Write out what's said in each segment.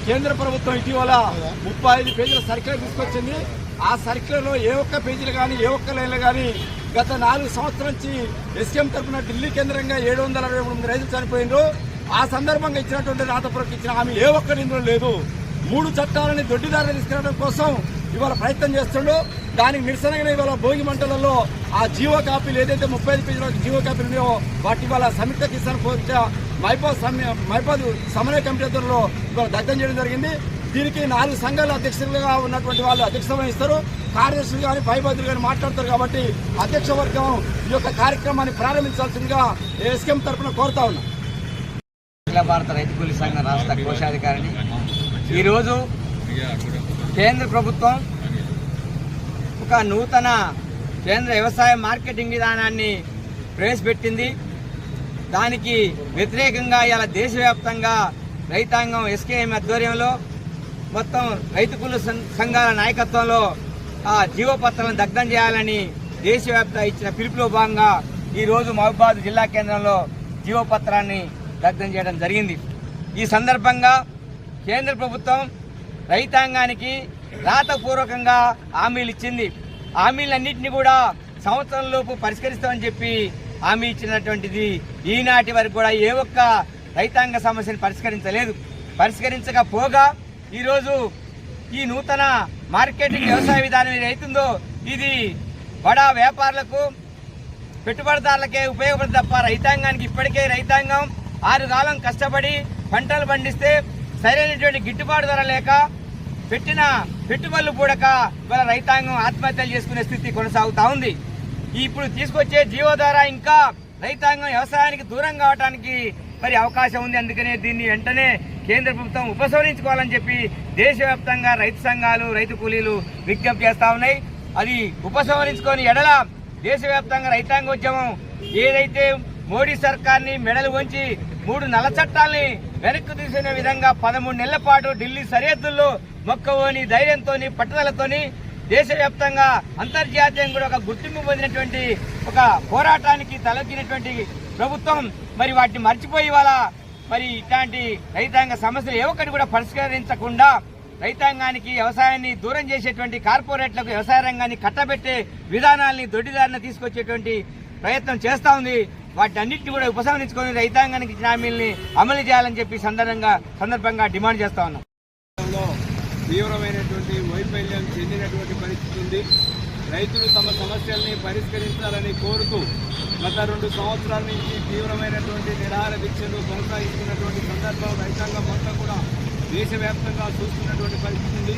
కేంద్ర ప్రభుత్వం ఇటీవల 35 పేజీల సర్క్యులర్ తీసుకొచ్చింది. ఆ సర్క్యులర్లో ఏ ఒక్క పేజీలు కానీ ఏ ఒక్క లైన్లు కానీ గత 4 సంవత్సరాల నుంచి ఎస్కేఎం తరఫున ఢిల్లీ కేంద్రంగా 723 రైతులు చనిపోయినారు. ఆ సందర్భంగా ఇచ్చినటువంటి రాతపూర్వక ఇచ్చిన హామీ ఏ ఒక్కరి ఇందులో లేదు. 3 చట్టాలని దొడ్డిదారిని తీసుకురావడం కోసం ఇవాళ ప్రయత్నం చేస్తుండో దానికి నిరసనగానే ఇవాళ భోగి మంటలలో ఆ జీవో కాపీలు ఏదైతే 35 పేజీల జీవో కాపీలు ఉన్నాయో వాటి ఇవాళ సంయుక్త కిసాన్ మోర్చా మైపాద్ సమన్వయ కమిటీ ఆధ్వర్యంలో ఇవాళ దగ్ధం చేయడం జరిగింది. దీనికి 4 సంఘాల అధ్యక్షులుగా ఉన్నటువంటి వాళ్ళు అధ్యక్షత వహిస్తారు. కార్యదర్శులు కానీ పైబాదులు కానీ మాట్లాడతారు. కాబట్టి అధ్యక్ష వర్గం ఈ యొక్క కార్యక్రమాన్ని ప్రారంభించాల్సిందిగా ఎస్కేఎం తరఫున కోరుతా ఉన్నాం. అఖిల భారత రైతు కూలీ సంఘం రాష్ట్ర కోశాధికారిని ఈరోజు కేంద్ర ప్రభుత్వం ఒక నూతన కేంద్ర వ్యవసాయ మార్కెటింగ్ విధానాన్ని ప్రవేశపెట్టింది. దానికి వ్యతిరేకంగా ఇలా దేశవ్యాప్తంగా రైతాంగం ఎస్కేఎం ఆధ్వర్యంలో మొత్తం రైతు కూలీ సంఘాల నాయకత్వంలో ఆ జీవపత్రాలను దగ్ధం చేయాలని దేశవ్యాప్తంగా ఇచ్చిన పిలుపులో భాగంగా ఈరోజు మహబూబాబాద్ జిల్లా కేంద్రంలో జీవపత్రాన్ని దగ్ధం చేయడం జరిగింది. ఈ సందర్భంగా కేంద్ర ప్రభుత్వం రైతాంగానికి రాతపూర్వకంగా హామీలు ఇచ్చింది. హామీలన్నింటినీ కూడా సంవత్సరంలోపు పరిష్కరిస్తామని చెప్పి హామీ ఇచ్చినటువంటిది ఈనాటి వరకు కూడా ఏ ఒక్క రైతాంగ సమస్యను పరిష్కరించకపోగా ఈరోజు ఈ నూతన మార్కెటింగ్ వ్యవసాయ విధానం ఏదైతుందో ఇది బడా వ్యాపారులకు పెట్టుబడిదారులకే ఉపయోగపడుతుంది తప్ప రైతాంగానికి ఇప్పటికే రైతాంగం 6 కాలం కష్టపడి పంటలు పండిస్తే సరైనటువంటి గిట్టుబాటు ధర లేక పెట్టిన పెట్టుబడులు పూడక ఇవాళ రైతాంగం ఆత్మహత్యలు చేసుకునే స్థితి కొనసాగుతా ఉంది. ఇప్పుడు తీసుకొచ్చే జీవో ద్వారా ఇంకా రైతాంగం వ్యవసాయానికి దూరం కావడానికి మరి అవకాశం ఉంది. అందుకనే దీన్ని వెంటనే కేంద్ర ప్రభుత్వం ఉపసంహరించుకోవాలని చెప్పి దేశవ్యాప్తంగా రైతు సంఘాలు రైతు కూలీలు విజ్ఞప్తి చేస్తా ఉన్నాయి. అది ఉపసంహరించుకొని ఎడల దేశవ్యాప్తంగా రైతాంగోద్యమం ఏదైతే మోడీ సర్కార్ని మెడలు వంచి 3 నల్ల చట్టాలని వెనక్కి తీసుకునే విధంగా 13 నెలల పాటు ఢిల్లీ సరిహద్దుల్లో మొక్కవోని ధైర్యంతోని పట్టుదలతోని దేశవ్యాప్తంగా అంతర్జాతీయంగా కూడా ఒక గుర్తింపు పొందినటువంటి ఒక పోరాటానికి తలొగ్గినటువంటి ప్రభుత్వం మరి వాటిని మర్చిపోయి వాళ్ళ మరి ఇట్లాంటి రైతాంగ సమస్యలు ఏ ఒక్కటి కూడా పరిష్కరించకుండా రైతాంగానికి వ్యవసాయాన్ని దూరం చేసేటువంటి కార్పొరేట్లకు వ్యవసాయ రంగాన్ని కట్టబెట్టే విధానాల్ని దొడ్డిదారిన తీసుకొచ్చేటువంటి ప్రయత్నం చేస్తా ఉంది. వాటి అన్నింటినీ కూడా ఉపసంహరించుకొని రైతాంగానికి ఇచ్చిన హామీల్ని అమలు చేయాలని చెప్పి సందర్భంగా డిమాండ్ చేస్తా ఉన్నాం. తీవ్రమైనటువంటి వైఫల్యం చెందినటువంటి పరిస్థితి ఉంది. రైతులు తమ సమస్యల్ని పరిష్కరించాలని కోరుతూ గత 2 సంవత్సరాల నుంచి తీవ్రమైనటువంటి నిరాహార దీక్షలు కొనసాగిస్తున్నటువంటి సందర్భం రైతాంగం మొత్తం కూడా దేశవ్యాప్తంగా చూస్తున్నటువంటి పరిస్థితి ఉంది.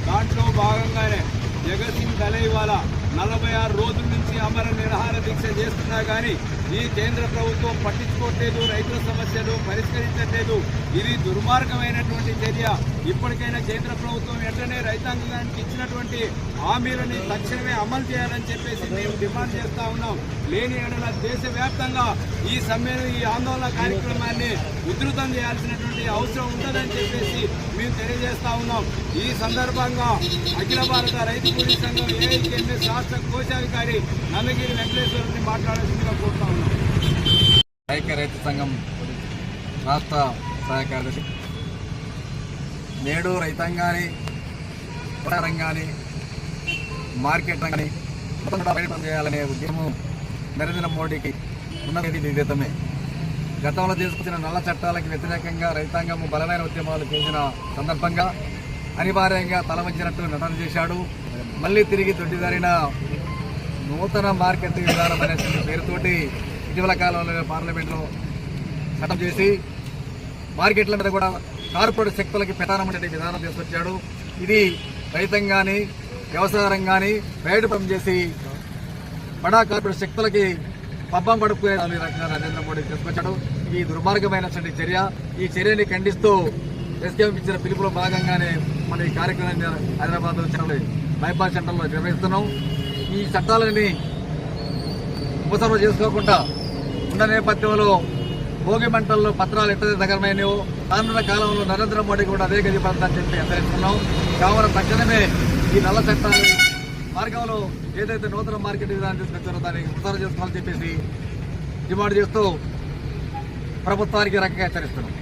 దాంట్లో భాగంగానే జగత్ సింగ్ దళైవాలా 46 రోజుల నుంచి అమర నిరాహార దీక్ష చేస్తున్నా కానీ ఈ కేంద్ర ప్రభుత్వం పట్టించుకోవట్లేదు, రైతుల సమస్యలు పరిష్కరించట్లేదు. ఇది దుర్మార్గమైనటువంటి చర్య. ఇప్పటికైనా కేంద్ర ప్రభుత్వం వెంటనే రైతాంగానికి ఇచ్చినటువంటి హామీలని తక్షణమే అమలు చేయాలని చెప్పేసి మేము డిమాండ్ చేస్తా ఉన్నాం. లేని ఎడల దేశవ్యాప్తంగా ఈ ఆందోళన కార్యక్రమాన్ని ఉధృతం చేయాల్సినటువంటి అవసరం ఉంటుందని చెప్పేసి మేము తెలియజేస్తా ఉన్నాం. ఈ సందర్భంగా అఖిల భారత రైతు కూలీ సంఘం ఏఐకేఎంఎస్ రాష్ట్ర కోశాధికారి నందగిరి వెంకటేశ్వరుని మాట్లాడాల్సిందిగా కోరుతా ఉన్నాం. ఐక్య రైతు సంఘం రాష్ట్ర సహాయ కార్యదర్శి నేడు రైతాంగాన్ని రంగాన్ని మార్కెట్ రంగాన్ని బయట చేయాలనే ఉద్యమం నరేంద్ర మోడీకి ఉన్నది నిజమే. గతంలో తీసుకొచ్చిన నల్ల చట్టాలకు వ్యతిరేకంగా రైతాంగం బలమైన ఉద్యమాలు చేసిన సందర్భంగా అనివార్యంగా తల వంచినట్టు నటన చేశాడు. మళ్ళీ తిరిగి దొడ్డిదారిన నూతన మార్కెటింగ్ విధానం అనే పేరుతోటి ఇటీవల కాలంలో పార్లమెంట్లో చట్టం చేసి మార్కెట్ల మీద కూడా కార్పొరేట్ శక్తులకి పెటానమనే విధానం తీసుకొచ్చాడు. ఇది రైతాంగాన్ని వ్యవసాయ రంగాన్ని బయటపం చేసి బడా కార్పొరేట్ శక్తులకి పబ్బం పడుకునే రకంగా నరేంద్ర మోడీ తీసుకొచ్చాడు. ఈ దుర్మార్గమైనటువంటి చర్య. ఈ చర్యని ఖండిస్తూ ఎస్కేఎం ఇచ్చిన పిలుపులో భాగంగానే మన ఈ కార్యక్రమాన్ని హైదరాబాద్లో మైపాద్ సెంటర్లో నిర్వహిస్తున్నాం. ఈ చట్టాలని ఉపసంహరణ చేసుకోకుండా ఉన్న నేపథ్యంలో భోగి మంటల్లో పత్రాలు ఎట్లయితే దగ్గరమైనవో రానున్న కాలంలో నరేంద్ర మోడీ కూడా అదే గది పడతారని చెప్పి హెచ్చరిస్తున్నాం. కావున తక్షణమే ఈ నల్ల చట్టాలు మార్గంలో ఏదైతే నూతన మార్కెట్ విధానం తీసుకొచ్చారో దాన్ని ఉపసంహరణ చేసుకోవాలని చెప్పేసి డిమాండ్ చేస్తూ ప్రభుత్వానికి రకంగా హెచ్చరిస్తున్నాం.